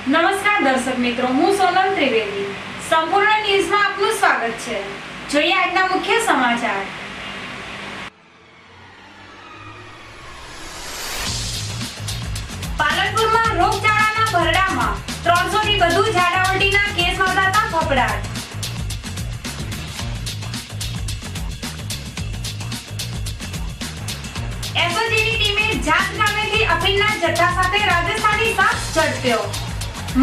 નમસ્કાર દર્શક મિત્રો, હું સોનલ ત્રિવેદી. સંપૂર્ણ ન્યૂઝમાં આપનું સ્વાગત છે. જોઈએ આજના મુખ્ય સમાચાર. પાલનપુરમાં રોગચાળાના ભરડામાં 300 થી વધુ ઝાડા ઉલટીના કેસ નોંધાતા ફફડાટ. એસઓજીની ટીમે જાત ગામેથી અફીણના જથ્થા સાથે રાજસ્થાની શખ્સ ઝડપ્યો.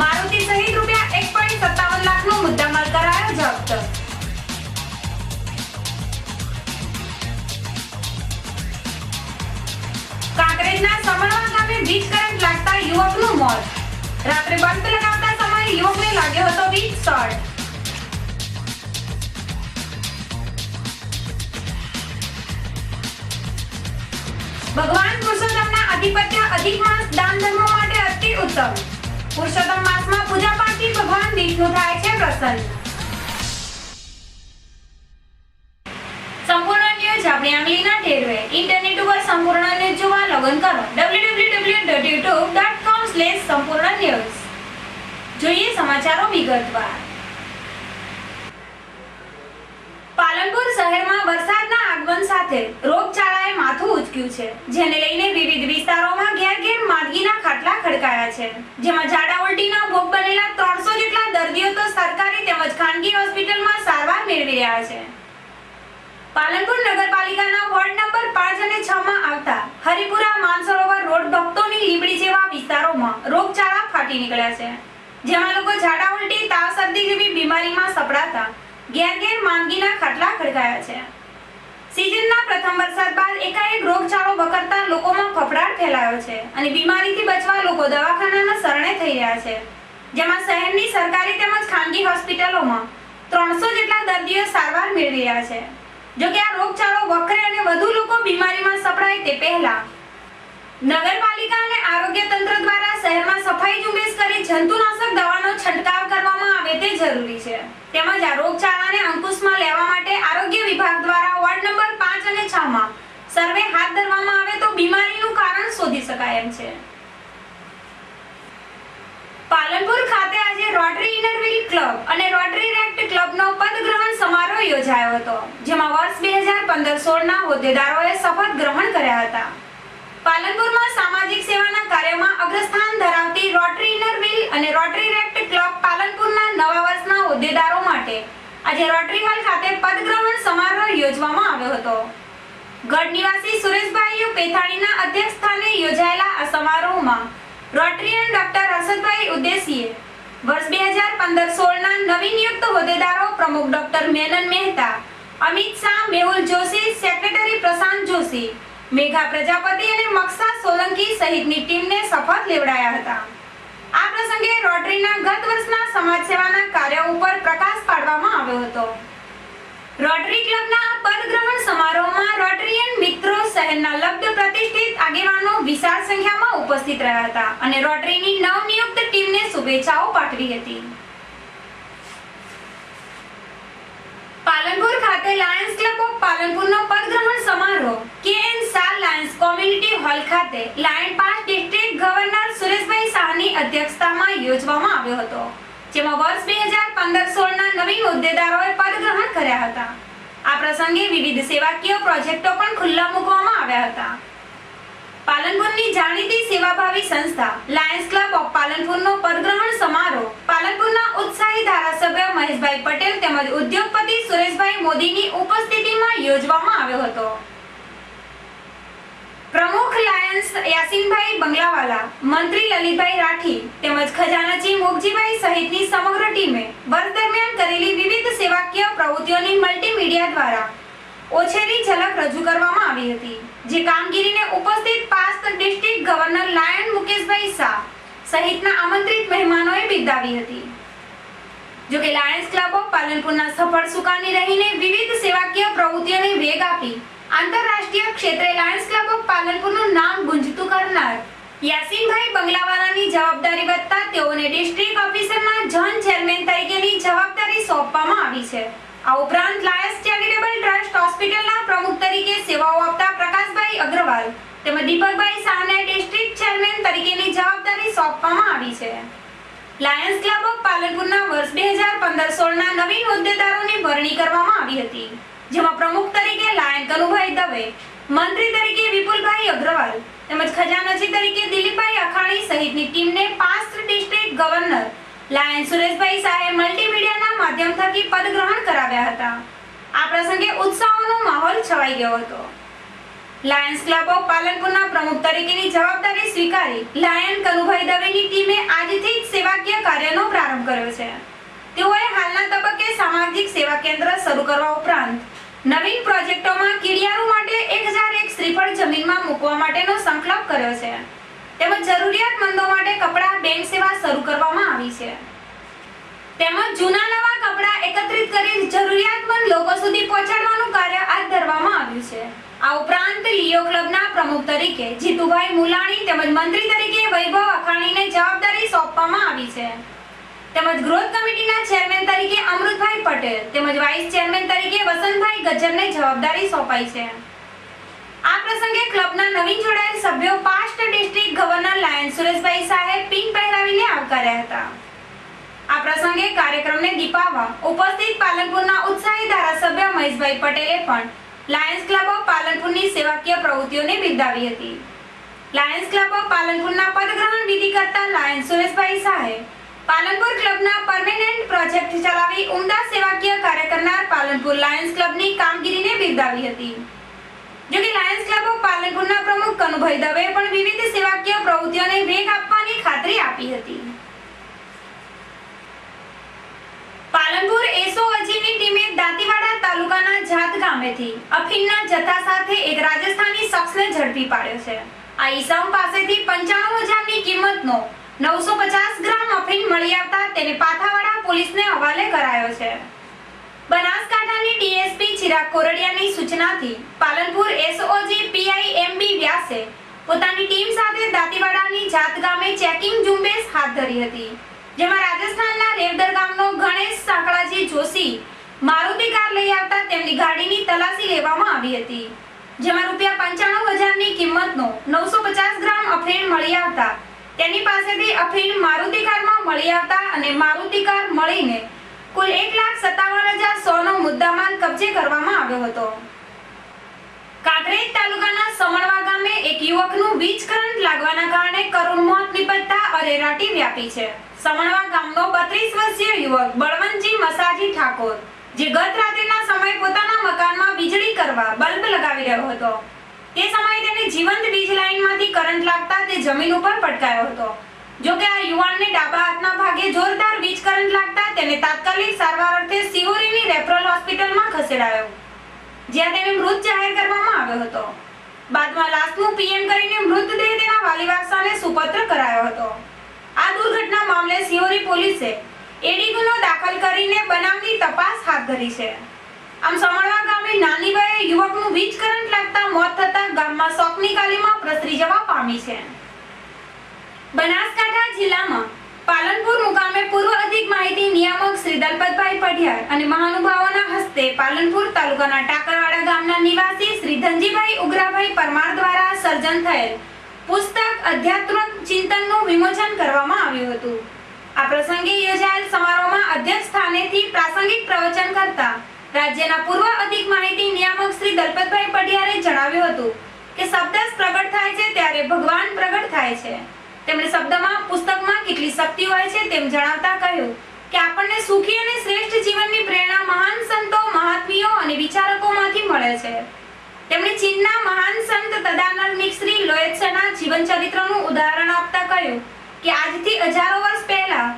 મારુતિ સહિત રૂપિયા 1.57 લાખનો મુદ્દામાલ કરાયો જપ્ત. કાંકરેજના સમણવા ગામે વીજ કરંટ લાગતા યુવકનું મોત. રાત્રે બલ્બ લગાવતા સમયે યુવકને લાગ્યો હતો વીજ શોર્ટ. ભગવાન પુરુષોત્તમના અધિપત્ય અધિક માસ દાન ધર્મો માટે અતિ ઉત્તમ. પુરુષોત્તમ માસમાં પૂજા પાઠથી ભગવાન વિષ્ણુ થાય છે પ્રસન્ન. સંપૂર્ણ ન્યૂઝ આપણી આંગળીના ટેરવે. ઇન્ટરનેટ ઉપર સંપૂર્ણ ન્યૂઝ જોવા લોગિન કરો www.youtube.com/સંપૂર્ણ ન્યૂઝ. જોઈએ સમાચારો વિગતવાર. પાલનપુર શહેરમાં વરસાદના આગમન સાથે રોગચાળાએ માથું ઉચક્યું છે, જેને લઈને વિવિધ વિસ્તારોમાં ઘેર ઘેર માંદગીના ખાટલા ખડકાયા છે, જેમાં ઝાડા ઉલટીના ભોગ બનેલા 300 જેટલા દર્દીઓ તો સરકારી તેમજ ખાનગી હોસ્પિટલમાં સારવાર મેળવી રહ્યા છે. પાલનપુર નગરપાલિકાના વોર્ડ નંબર 5 અને 6 માં આવતા હરિપુરા માનસરોવર રોડ ભક્તોની લીબડી જેવા વિસ્તારોમાં રોગચાળા ફાટી નીકળ્યા છે, જેમાં લોકો ઝાડા ઉલટી, તાવ, શરદી જેવી બીમારીમાં સપડાતા ઘેર ઘેર માંદગીના ખાટલા ખડકાયા છે. સિઝનના પ્રથમ વરસાદ બાદ એકાએક રોગચાળો વકરતા લોકોમાં ફફડાટ ફેલાયો છે અને બીમારીથી બચવા લોકો દવાખાનાના શરણે થઈ રહ્યા છે, જેમાં શહેરની સરકારી તેમજ ખાનગી હોસ્પિટલોમાં 300 જેટલા દર્દીઓ સારવાર મેળવી રહ્યા છે. જો કે આ રોગચાળો વકરે અને વધુ લોકો બીમારીમાં સપડાય તે પહેલા નગરપાલિકા અને આરોગ્ય તંત્ર દ્વારા શહેરમાં સફાઈ ઝુંબેશ કરી જંતુનાશક દવાનો છંટકાવ કરવામાં આવે તે જરૂરી છે. તેમજ આ રોગચાળાને અંકુશમાં લેવા માટે આરોગ્ય વિભાગ દ્વારા વોર્ડ નંબર 5 અને 6 માં સર્વે હાથ ધરવામાં આવે તો બીમારીનું કારણ શોધી શકાય એમ છે. પાલનપુર ખાતે આજે રોટરી ઇનરવ્હીલ ક્લબ અને રોટરી રેક્ટ ક્લબનો પદગ્રહણ સમારોહ યોજાયો હતો, જેમાં વર્ષ 2015-16 ના હોદ્દેદારોએ શપથ ગ્રહણ કર્યા હતા. પાલનપુરમાં સામાજિક સેવાના કાર્યમાં અગ્રસ્થાન ધરાવતી રોટરી ઇનરવ્હીલ અને રોટરી રેક્ટ ક્લબ પાલનપુરના નવા વર્ષના હોદ્દેદારો માટે આજે રોટરી હોલ ખાતે પદગ્રહણ સમારોહ યોજવામાં આવ્યો હતો. ગઢ નિવાસી સુરેશભાઈ પેથાણીના અધ્યક્ષસ્થાને યોજાયેલા આ સમારોહમાં રોટરીયન ડોક્ટર હર્ષદભાઈ ઉદ્દેશીએ વર્ષ 2015-16 ના નવી નિયુક્ત હોદ્દેદારો પ્રમુખ ડોક્ટર મેનન મહેતા, અમિત શાહ, મેહુલ જોશી, સેક્રેટરી પ્રશાંત જોશી, મેઘા પ્રજાપતિ અને મક્ષા સોલંકી સહિતની ટીમને શપથ લેવડાયા હતા. આ પ્રસંગે રોટરીના ગત વર્ષના સમાજ સેવાના કાર્યો ઉપર પ્રકાશ પાડવામાં આવ્યો હતો. રોટરી ક્લબના પદગ્રહણ સમારોહમાં રોટરીયન મિત્રો, શહેરના લબ્ધ પ્રતિષ્ઠિત આગેવાનો વિશાળ સંખ્યામાં ઉપસ્થિત રહ્યા હતા અને રોટરીની નવનિયુક્ત ટીમને શુભેચ્છાઓ પાઠવી હતી. પાલનપુર ખાતે લાયન્સ ક્લબ ઓફ પાલનપુરનો પદગ્રહણ સમારોહ K N Shah Lions community hall ખાતે લાયન 5 ડિસ્ટ્રિક્ટ ગવર્નર સુરેશભાઈ શાહની અધ્યક્ષતામાં યોજવામાં આવ્યો હતો, જેમાં વર્ષ 2015-16 ના નવીન હોદ્દેદારોએ પદગ્રહણ કર્યા હતા. આ પ્રસંગે વિવિધ સેવાકીય પ્રોજેક્ટો પણ ખુલ્લા મૂકવામાં આવ્યા હતા. પાલનપુરની જાણીતી સેવાભાવી સંસ્થા લાયન્સ ક્લબ ઓફ પાલનપુરનો પદગ્રહણ સમારોહ પાલનપુરના ઉત્સાહી ધારાસભ્ય મહેશભાઈ પટેલ તેમજ ઉદ્યોગપતિ સુરેશભાઈ મોદીની ઉપસ્થિતિમાં યોજવામાં આવ્યો હતો. પ્રમુખ લાયન્સ યાસીનભાઈ બંગલાવાલા, મંત્રી લલિતભાઈ રાઠી તેમજ ખજાનચી મોગજીભાઈ સહિતની સમગ્ર ટીમે વર્ષ દરમિયાન કરેલી વિવિધ સેવાકીય પ્રવૃત્તિઓની મલ્ટીમીડિયા દ્વારા ઓછેરી ઝલક રજૂ કરવામાં આવી હતી, જે કામગીરીને ઉપસ્થિત પાસ્ટ ડિસ્ટ્રિક્ટ ગવર્નર લાયન મુકેશભાઈ શાહ સહિતના આમંત્રિત મહેમાનોએ બિરદાવી હતી. જો કે લાયન્સ ક્લબ ઓફ પાલનપુરના સફળ સુકાની રહીને વિવિધ સેવાકીય પ્રવૃત્તિઓને વેગ આપી આંતરરાષ્ટ્રીય ક્ષેત્રે લાયન્સ ક્લબ ઓફ પાલનપુરનું નામ ગુંજતું કરનાર યાસીનભાઈ બંગલાવાલાની જવાબદારી વધતા તેઓને ડિસ્ટ્રિક્ટ ઓફિસરના ઝોન ચેરમેન તરીકેની જવાબદારી સોંપવામાં આવી છે. આ ઉપરાંત લાયન્સ ચેરિટેબલ ટ્રસ્ટ હોસ્પિટલના પ્રમુખ તરીકે સેવાઓ આપતા પ્રકાશભાઈ અગ્રવાલ તેમજ દીપકભાઈ શાહને ડિસ્ટ્રિક્ટ ચેરમેન તરીકેની જવાબદારી સોંપવામાં આવી છે. લાયન્સ ક્લબ ઓફ પાલનપુરના વર્ષ 2015-16ના નવીન હોદ્દેદારોની વરણી કરવામાં આવી હતી, જેમાં પ્રમુખ તરીકે લાયન કનુભાઈ દવે, મંત્રી તરીકે વિપુલભાઈ અગ્રવાલ તેમજ ખજાનચી તરીકે દિલીપભાઈ અખાણી સહિતની ટીમને past district governor Lion Sureshbhai શાહે મલ્ટીમીડિયાના માધ્યમ થકી પદગ્રહણ કરાવ્યા હતા. આ પ્રસંગે ઉત્સાહનો માહોલ છવાઈ ગયો હતો. લાયન્સ ક્લબ ઓફ પાલનપુરના પ્રમુખ તરીકેની જવાબદારી સ્વીકારી લાયન કનુભાઈ દવેની ટીમે આજથી જ સેવાકીય કાર્યનો પ્રારંભ કર્યો છે. તેઓએ હાલના તબક્કે સામાજિક સેવા કેન્દ્ર શરૂ કરવા ઉપરાંત નવીન પ્રોજેક્ટોમાં કીડિયારો માટે 1001 શ્રીફળ જમીનમાં મૂકવા માટેનો સંકલ્પ કર્યો છે. તેમજ જરૂરિયાતમંદો માટે કપડાં બેંક સેવા શરૂ કરવામાં આવી છે. તેમજ જૂના નવા કપડાં એકત્રિત કરી જરૂરિયાતમંદ લોકો સુધી પહોંચાડવાનું કાર્ય હાથ ધરવામાં આવ્યું છે. આ ઉપરાંત લિયો ક્લબના પ્રમુખ તરીકે જીતુભાઈ મુલાણી તેમજ મંત્રી તરીકે વૈભવ અખાણીને જવાબદારી સોંપવામાં આવી છે. તેમજ ગ્રોથ કમિટીના ચેરમેન તરીકે અમૃતભાઈ પટેલ તેમજ વાઇસ ચેરમેન તરીકે વસંતભાઈ ગજ્જરને જવાબદારી સોંપાઈ છે. આ પ્રસંગે ક્લબના નવીન જોડાયેલ સભ્યો past district governor Lion Sureshbhai શાહે પિન પહેરાવીને આવકાર્યા હતા. આ પ્રસંગે કાર્યક્રમને દીપાવવા ઉપસ્થિત પાલનપુરના ઉત્સાહી ધારાસભ્ય મહેશભાઈ પટેલે પણ લાયન્સ ક્લબ ઓફ પાલનપુરની સેવાકીય પ્રવૃત્તિઓને બિરદાવી હતી. લાયન્સ ક્લબ ઓફ પાલનપુરના પદગ્રહણ વિધિ કરતા લાયન સુરેશભાઈ શાહે પાલનપુર ક્લબના પરમેનન્ટ પ્રોજેક્ટ ચલાવી ઉમદા સેવાકીય કાર્ય કરનાર પાલનપુર લાયન્સ ક્લબની કામગીરીને બિરદાવી હતી. જો કે લાયન્સ ક્લબ ઓફ પાલનપુરના પ્રમુખ કનુભાઈ દવે પણ વિવિધ સેવાકીય પ્રવૃત્તિઓને વેગ આપવાની ખાતરી આપી હતી. પાલનપુર એસઓજીની ટીમે દાંતીવાડા તાલુકાના જાત ગામેથી અફીણના જથ્થા સાથે એક રાજસ્થાની શખ્સને ઝડપી પાડ્યો છે. આ ઈસમ પાસેથી 95,000ની કિંમતનો 950 ગ્રામ અફીણ મળી આવતા તેને પાથાવાડા પોલીસને હવાલે કરાયો છે. બનાસકાંઠાની ડીએસપી ચિરાગ કોરડિયાની સૂચનાથી પાલનપુર એસઓજી પીઆઈ એમબી વ્યાસે પોતાની ટીમ સાથે દાંતીવાડાની જાત ગામે ચેકિંગ ઝુંબેશ હાથ ધરી હતી, જેમાં રાજસ્થાનના રેવદર ગામનો ગણેશ સાંકળાજી જોશી મારુતિ કાર લઈ આવતા તેમની ગાડીની તલાશી લેવામાં આવી હતી, જેમાં રૂપિયા 95,000ની કિંમતનો 950 ગ્રામ અફીણ મળી આવતા તેની પાસેથી અફીણ મારુતિ કારમાં મળી આવતા અને મારુતિ કાર મળીને કુલ 1,57,100નો મુદ્દામાલ કબજે કરવામાં આવ્યો હતો. કાંકરેજ તાલુકાના સમણવા ગામે એક યુવકનું વીજ કરંટ લાગવાના કારણે કરુણ મોત નિપજતા અરેરાટી વ્યાપી છે. સમણવા ગામનો 32 વર્ષીય યુવક બળવંતજી મસાજી ઠાકોર, જે ગત રાત્રિના સમયે પોતાના મકાનમાં વીજળી કરવા બલ્બ લગાવી રહ્યો હતો, તે સમયે તેને જીવંત વીજ લાઇનમાંથી કરંટ લાગતા તે જમીન ઉપર પટકાયો હતો. જો કે આ યુવાનને ડાબા હાથના ભાગે જોરદાર વીજ કરંટ લાગતા તેને તાત્કાલિક સારવાર અર્થે સિહોરીની રેફરલ હોસ્પિટલમાં ખસેડાયો, જ્યાં તેને મૃત જાહેર કરવામાં આવ્યો હતો. બાદમાં લાશનું પીએમ કરીને મૃતદેહ તેના વાલી વારસાને સુપત્ર કરાયો હતો. આ દુર્ઘટના મામલે સિહોરી પોલીસે એડી ગુનો દાખલ કરીને બનાવની તપાસ હાથ ધરી છે. આમ સમણવા ગામે નાની વયે યુવકનું વીજ કરંટ લાગતા મોત થતા ગામમાં શોકની કાલીમાં પ્રસરી જવા પામી છે. બનાસકાંઠા જિલ્લામાં પાલનપુર મુકામે પૂર્વ અધિક માહિતી નિયામક શ્રી દલપતભાઈ પઢિયાર અને મહાનુભાવોના હસ્તે પાલનપુર તાલુકાના ટાકરવાડા ગામના નિવાસી શ્રી ધનજીભાઈ ઉગ્રાભાઈ પરમાર દ્વારા સર્જન થયેલ પુસ્તક અધ્યાત્મ ચિંતનનું વિમોચન કરવામાં આવ્યું હતું. આ પ્રસંગે યોજાયેલ સમારોહમાં અધ્યક્ષ સ્થાનેથી પ્રાસંગિક પ્રવચન કરતા રાજ્યના પૂર્વ અધિક માહિતી નિયામક શ્રી દલપતભાઈ પઢિયારે જણાવ્યું હતું કે શબ્દ પ્રગટ થાય છે ત્યારે ભગવાન પ્રગટ થાય છે. તેમણે શબ્દમાં પુસ્તકમાં કેટલી શક્તિ હોય છે તેમ જણાવતા કહ્યું કે આપણને સુખી અને શ્રેષ્ઠ જીવનની પ્રેરણા મહાન સંતો, મહાત્મીઓ અને વિચારકોમાંથી મળે છે. તેમણે ચીનના મહાન સંત તદાનંદ મિશ્રી લોએત્સેના જીવન ચરિત્રનું ઉદાહરણ આપતા કહ્યું કે આજથી હજારો વર્ષ પહેલા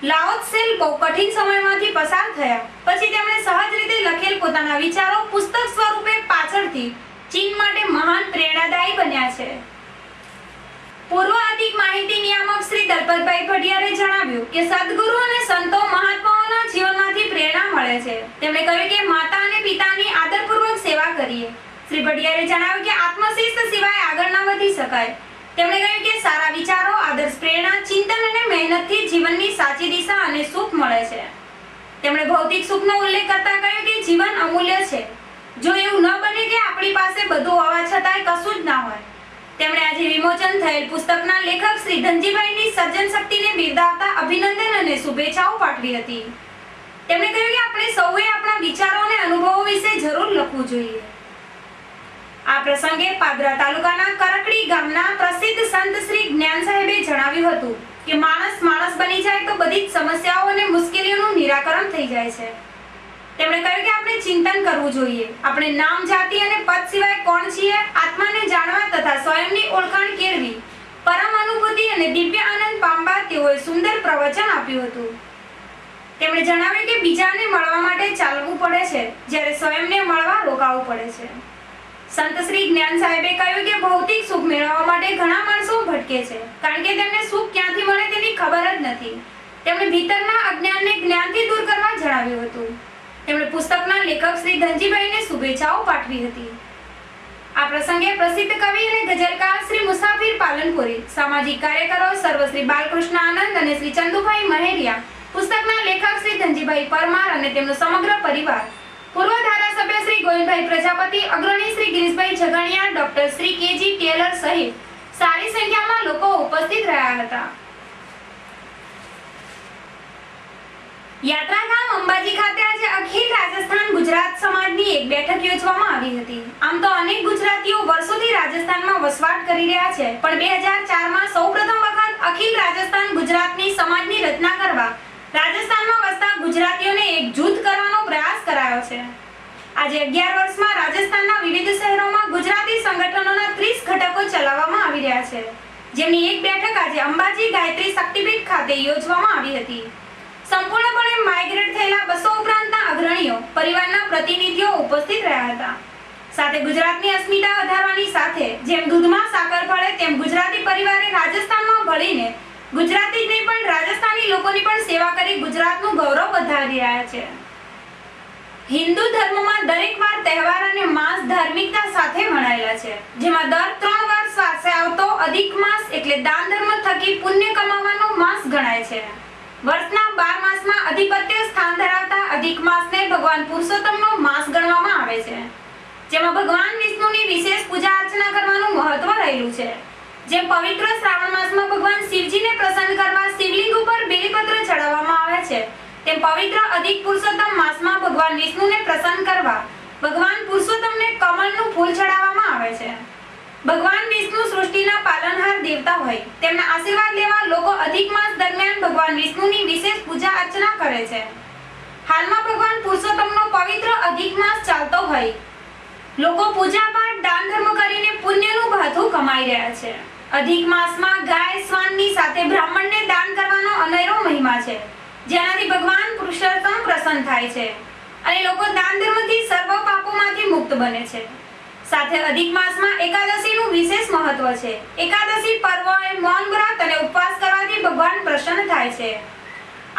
લાઓ ત્સે બહુ કઠિન સમયમાંથી પસાર થયા પછી તેમણે સહજ રીતે લખેલ પોતાના વિચારો પુસ્તક સ્વરૂપે પાછળથી ચીન માટે મહાન પ્રેરણાદાયી બન્યા છે. પૂર્વ અધિક માહિતી નિયામક શ્રી દલપતભાઈ પઢિયારે જણાવ્યું કે સદગુરુ અને સંતો મહાત્માઓના જીવનમાંથી પ્રેરણા મળે છે. તેમણે કહ્યું કે માતા અને પિતાની આદરપૂર્વક સેવા કરીએ. શ્રી પઢિયારે જણાવ્યું કે આત્મશિસ્ત સિવાય આગળ ન વધી શકાય. તેમણે કહ્યું કે સારા વિચારો, આદર્શ પ્રેરણા, ચિંતન અને મહેનતથી જીવનની સાચી દિશા અને સુખ મળે છે. તેમણે ભૌતિક સુખનો ઉલ્લેખ કરતા કહ્યું કે જીવન અમૂલ્ય છે. જો એવું ન બને કે આપણી પાસે બધું હોવા છતાંય કશું જ ના હોય. તેમણે આજે વિમોચન થયેલ પુસ્તકના લેખક શ્રી ધનજીભાઈની સર્જન શક્તિને બિરદાવતા અભિનંદન અને શુભેચ્છાઓ પાઠવી હતી. તેમણે કહ્યું કે આપણે સૌએ આપણા વિચારો અને અનુભવો વિશે જરૂર લખવું જોઈએ. આ પ્રસંગે પાદરા તાલુકાના કરકડી ગામના પ્રસિદ્ધ સંત શ્રી જ્ઞાન સાહેબે જણાવ્યું હતું કે માણસ બની જાય તો બધી જ સમસ્યાઓ અને મુશ્કેલીઓનું નિરાકરણ થઈ જાય છે. તેમણે કહ્યું કે આપણે ચિંતન કરવું જોઈએ. આપણે નામ, જાતિ અને પદ સિવાય કોણ છીએ, આત્માને જાણવા તથા સ્વયંની ઓળખાણ કેળવી, પરમ અનુભૂતિ અને દિવ્ય આનંદ પામવા તેઓએ સુંદર પ્રવચન આપ્યું હતું. તેમણે જણાવ્યું કે બીજાને મળવા માટે ચાલવું પડે છે, જ્યારે સ્વયંને મળવા રોકાવું પડે છે. સંત શ્રી જ્ઞાન સાહેબે કહ્યું કે ભૌતિક સુખ મેળવવા માટે ઘણા માણસો ભટકે છે, કારણ કે તેમને સુખ ક્યાંથી મળે તેની ખબર જ નથી. તેમણે ભીતરના અજ્ઞાનને જ્ઞાનથી દૂર કરવા જણાવ્યું હતું. તેમણે પુસ્તકના લેખક શ્રી ધનજીભાઈને શુભેચ્છાઓ પાઠવી હતી. આ પ્રસંગે પ્રસિદ્ધ કવિ અને ગઝલકાર શ્રી મુસાફિર પાલનપુરી, સામાજિક કાર્યકરો સર્વ શ્રી બાલકૃષ્ણ આનંદ અને શ્રી ચંદુભાઈ મહેરિયા, પુસ્તકના લેખક શ્રી ધનજીભાઈ પરમાર અને તેમનો સમગ્ર પરિવાર, પૂર્વ ધારાસભ્ય શ્રી ગોવિંદભાઈ પ્રજાપતિ, અગ્રણી Shri Girishbhai Jhaghaniya, doctor Shri KG Taylor સહિત સારી સંખ્યામાં લોકો ઉપસ્થિત રહ્યા હતા. યાત્રાધામ અંબાજી ખાતે આજે અખિલ રાજસ્થાન ગુજરાત સમાજની એક બેઠક યોજવામાં આવી હતી. આમ તો અનેક ગુજરાતીઓ વર્ષોથી રાજસ્થાનમાં વસવાટ કરી રહ્યા છે, પણ 2004માં સૌપ્રથમ વખત અખિલ રાજસ્થાન ગુજરાતની સમાજની રચના કરવા રાજસ્થાનમાં વસતા ગુજરાતીઓને એકજૂથ કરવાનો પ્રયાસ કરાયો છે. આજે 11 વર્ષમાં રાજસ્થાનના વિવિધ શહેરોમાં ગુજરાતી સંગઠનોના 30 ઘટકો ચલાવવામાં આવી રહ્યા છે, જેમની એક બેઠક આજે અંબાજી ગાયત્રી શક્તિપીઠ ખાતે યોજવામાં આવી હતી. સંપૂર્ણપણે માઇગ્રેટ થયેલા 200 ઉપરાંતના અગ્રણીઓ, પરિવારના પ્રતિનિધિઓ ઉપસ્થિત રહ્યા હતા. સાથે ગુજરાતની અસ્મિતા વધારવાની સાથે જેમ દૂધમાં સાકર ભળે તેમ ગુજરાતી પરિવારે રાજસ્થાનમાં ભળીને ગુજરાતી જ નહીં પણ રાજસ્થાની લોકોની પણ સેવા કરી ગુજરાતનું ગૌરવ વધારી રહ્યા છે. હિન્દુ ધર્મમાં દરેક વાર તહેવાર અને માસ ધાર્મિકતા સાથે વણાયેલા છે, જેમાં દર 3 વર્ષ પાસે આવતો અધિક માસ એટલે દાન ધર્મ થકી પુણ્ય કમાવાનો માસ ગણાય છે. વર્ષના 12 માસમાં અધિપત્ય સ્થાન ધરાવતા અધિક માસને ભગવાન પુરુષોત્તમનો માસ ગણવામાં આવે છે, જેમાં ભગવાન વિષ્ણુની વિશેષ પૂજા અર્ચના કરવાનું મહત્વ રહેલું છે. જેમ પવિત્ર શ્રાવણ માસમાં ભગવાન શિવજીને પ્રસન્ન કરવા શિવલિંગ ઉપર બેલપત્ર ચડાવવામાં આવે છે, તેમ પવિત્ર અધિક પુરુષોત્તમ માસમાં ભગવાન વિષ્ણુને પ્રસન્ન કરવા ભગવાન પુરુષોત્તમને કમળનું ફૂલ ચડાવવામાં આવે છે. ભગવાન વિષ્ણુ સૃષ્ટિના પાલનહાર દેવતા હોય, તેમના આશીર્વાદ લેવા લોકો અધિક માસ દરમિયાન ભગવાન વિષ્ણુની વિશેષ પૂજા અર્ચના કરે છે. હાલમાં ભગવાન પુરુષોત્તમનો પવિત્ર અધિક માસ ચાલતો હોય, લોકો પૂજા પાઠ દાન ધર્મ કરીને પુણ્યનું ભાથું કમાઈ રહ્યા છે. અધિક માસમાં ગાય શ્વાનની સાથે બ્રાહ્મણને દાન કરવાનો અનેરો મહિમા છે, જેનાથી ભગવાન પુરુષોત્તમ પ્રસન્ન થાય છે અને લોકો દાન ધર્મથી સર્વ પાપોમાંથી મુક્ત બને છે. સાથે અધિક માસમાં એકાદશીનું વિશેષ મહત્વ છે. એકાદશી પર્વએ મૌન વ્રત અને ઉપવાસ કરવાથી ભગવાન પ્રસન્ન થાય છે.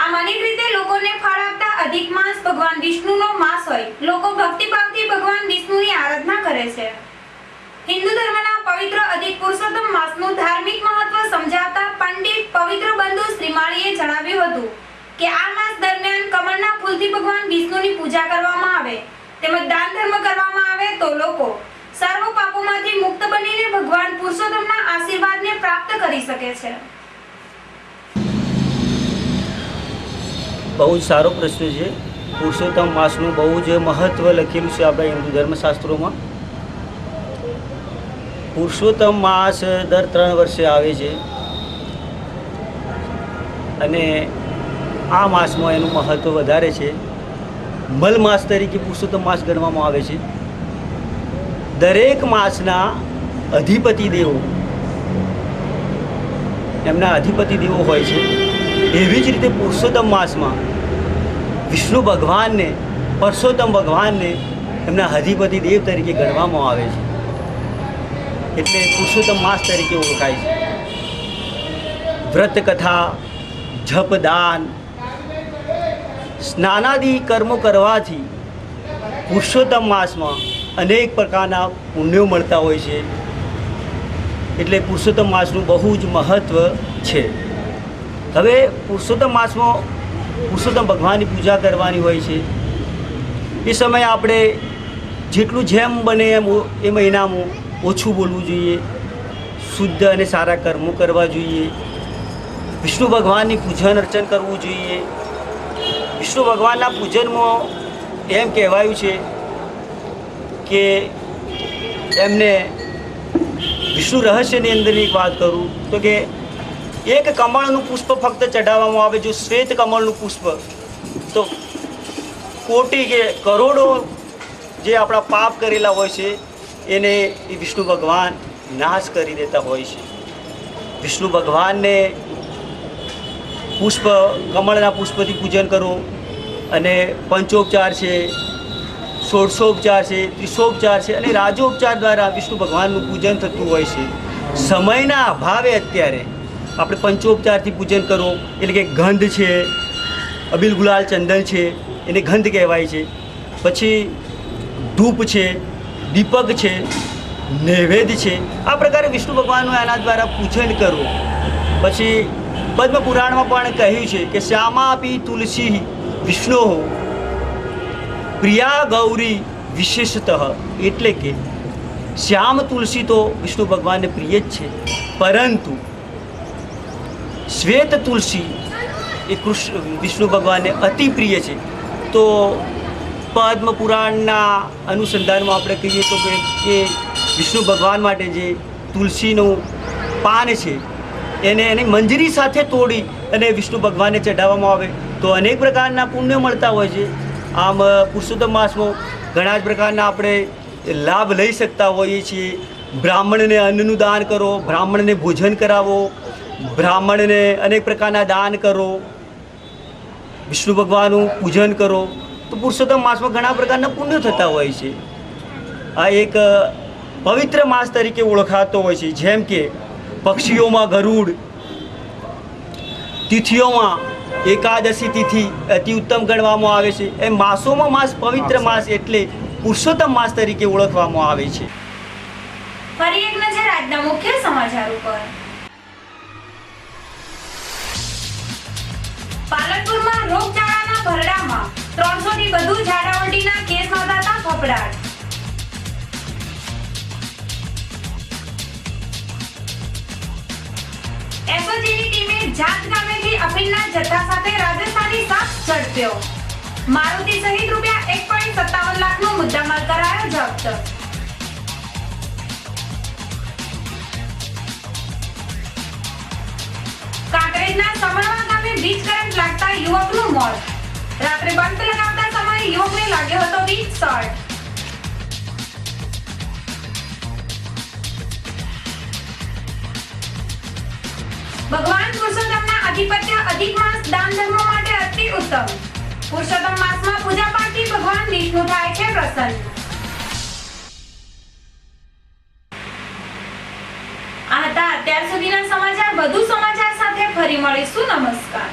આમ અનેક રીતે લોકોને ફળ આપતા અધિક માસ ભગવાન વિષ્ણુનો માસ હોય, લોકો ભક્તિભાવથી ભગવાન વિષ્ણુની આરાધના કરે છે. હિન્દુ ધર્મના પવિત્ર અધિક પુરુષોત્તમ માસનું ધાર્મિક મહત્વ સમજાવતા પંડિત પવિત્ર બંધુ શ્રીમાળીએ જણાવ્યું હતું કે આ માસ દરમિયાન કમળના ફૂલથી ભગવાન વિષ્ણુની પૂજા કરવામાં આવે તેમજ દાન ધર્મ કરવામાં આવે તો લોકો સર્વ પાપોમાંથી મુક્ત બનીને ભગવાન પુરુષોત્તમના આશીર્વાદને પ્રાપ્ત કરી શકે છે. બહુ જ સારો પ્રશ્ન છે. પુરુષોત્તમ માસનું બહુ જ મહત્વ લખેલું છે આપણા હિન્દુ ધર્મશાસ્ત્રોમાં. પુરુષોત્તમ માસ દર 3 વર્ષે આવે છે અને આ માસમાં એનું મહત્વ વધારે છે. મલ માસ તરીકે પુરુષોત્તમ માસ ગણવામાં આવે છે. દરેક માસના અધિપતિ દેવો, એમના અધિપતિ દેવો હોય છે. એવી જ રીતે પુરુષોત્તમ માસમાં વિષ્ણુ ભગવાનને, પરસોત્તમ ભગવાનને એમના અધિપતિ દેવ તરીકે ગણવામાં આવે છે, એટલે પુરુષોત્તમ માસ તરીકે ઓળખાય છે. વ્રત કથા, જપદાન, સ્નાનાદિ કર્મો કરવાથી પુરુષોત્તમ માસમાં અનેક પ્રકારના પુણ્યો મળતા હોય છે, એટલે પુરુષોત્તમ માસનું બહુ જ મહત્ત્વ છે. હવે પુરુષોત્તમ માસમાં પુરુષોત્તમ ભગવાનની પૂજા કરવાની હોય છે. એ સમયે આપણે જેટલું જેમ બને એમ એ મહિનામાં ઓછું બોલવું જોઈએ, શુદ્ધ અને સારા કર્મો કરવા જોઈએ, વિષ્ણુ ભગવાનની પૂજન અર્ચન કરવું જોઈએ. વિષ્ણુ ભગવાનના પૂજનમાં એમ કહેવાયું છે કે એમને વિષ્ણુ રહસ્યની અંદર એક વાત કરું તો કે એક કમળનું પુષ્પ ફક્ત ચઢાવવામાં આવે, જો શ્વેત કમળનું પુષ્પ, તો કોટી કે કરોડો જે આપણા પાપ કરેલા હોય છે એને એ વિષ્ણુ ભગવાન નાશ કરી દેતા હોય છે. વિષ્ણુ ભગવાનને પુષ્પ, કમળના પુષ્પથી પૂજન કરો અને પંચોપચાર છે, ષોડશોપચાર છે, ત્રિશોપચાર છે અને રાજોપચાર દ્વારા વિષ્ણુ ભગવાનનું પૂજન થતું હોય છે. સમયના અભાવે અત્યારે આપણે પંચોપચારથી પૂજન કરો એટલે કે ગંધ છે, અબીલ ગુલાલ ચંદન છે, એને ગંધ કહેવાય છે. પછી ધૂપ છે, દીપક છે, નૈવેદ્ય છે, આ પ્રકારે વિષ્ણુ ભગવાનનું એના દ્વારા પૂજન કરો. પછી પદ્મ પુરાણમાં પણ કહ્યું છે કે શ્યામાપી તુલસી વિષ્ણુ પ્રિયા ગૌરી વિશેષતઃ, એટલે કે શ્યામ તુલસી તો વિષ્ણુ ભગવાનને પ્રિય જ છે, પરંતુ શ્વેત તુલસી એ વિષ્ણુ ભગવાનને અતિ પ્રિય છે. તો પદ્મ પુરાણના અનુસંધાનમાં આપણે કહીએ તો કે વિષ્ણુ ભગવાન માટે જે તુલસીનું પાન છે એને મંજરી સાથે તોડી અને વિષ્ણુ ભગવાનને ચઢાવવામાં આવે તો અનેક પ્રકારના પુણ્ય મળતા હોય છે. આમ પુરુષોત્તમ માસમાં ઘણા જ પ્રકારના આપણે લાભ લઈ શકતા હોઈએ છીએ. બ્રાહ્મણને અન્નનું દાન કરો, બ્રાહ્મણને ભોજન કરાવો, બ્રાહ્મણને અનેક પ્રકારના દાન કરો, વિષ્ણુ ભગવાનનું પૂજન કરો, તો પુરુષોત્તમ માસમાં ઘણા પ્રકારના પુણ્યો થતા હોય છે. આ એક પવિત્ર માસ તરીકે ઓળખાતો હોય છે. જેમ કે પક્ષીઓમાં ગરુડ, તિથિઓમાં એકાદશી તિથિ અતિ ઉત્તમ ગણવામાં આવે છે. એ માસોમાં માસ પવિત્ર માસ એટલે પુરુષોત્તમ માસ તરીકે ઓળખવામાં આવે છે. ફરી એક નજર આજના મુખ્ય સમાચાર ઉપર. પાલનપુરમાં રોગચાળાના ભરડામાં 300 થી વધુ ઝાડા ઉલટીના કેસ નોંધાતા ફફડાટ. એસઓજીની ટીમે જાત ગામેથી અફીણના જથ્થા સાથે રાજસ્થાની શખ્સ ઝડપ્યો. મારુતિ સહિત રૂપિયા 1.57 લાખનો મુદ્દામાલ કરાયો જપ્ત. કાંકરેજના સમરવા ગામે વીજ કરંટ લાગતા યુવકનું મોત. રાત્રે બંધ લગાવતા સમયે યુવકને લાગ્યો હતો વીજ શોર્ટ. ભગવાન પુરુષોત્તમના અધિપત્ય અધિક માસ દાન ધર્મ માટે અતિ ઉત્તમ. પુરુષોત્તમ માસમાં પૂજા પાઠથી ભગવાન વિષ્ણુ થાય છે પ્રસન્ન. આ હતા અત્યાર સુધીના સમાચાર. વધુ સમાચાર સાથે ફરી મળીશું. નમસ્કાર.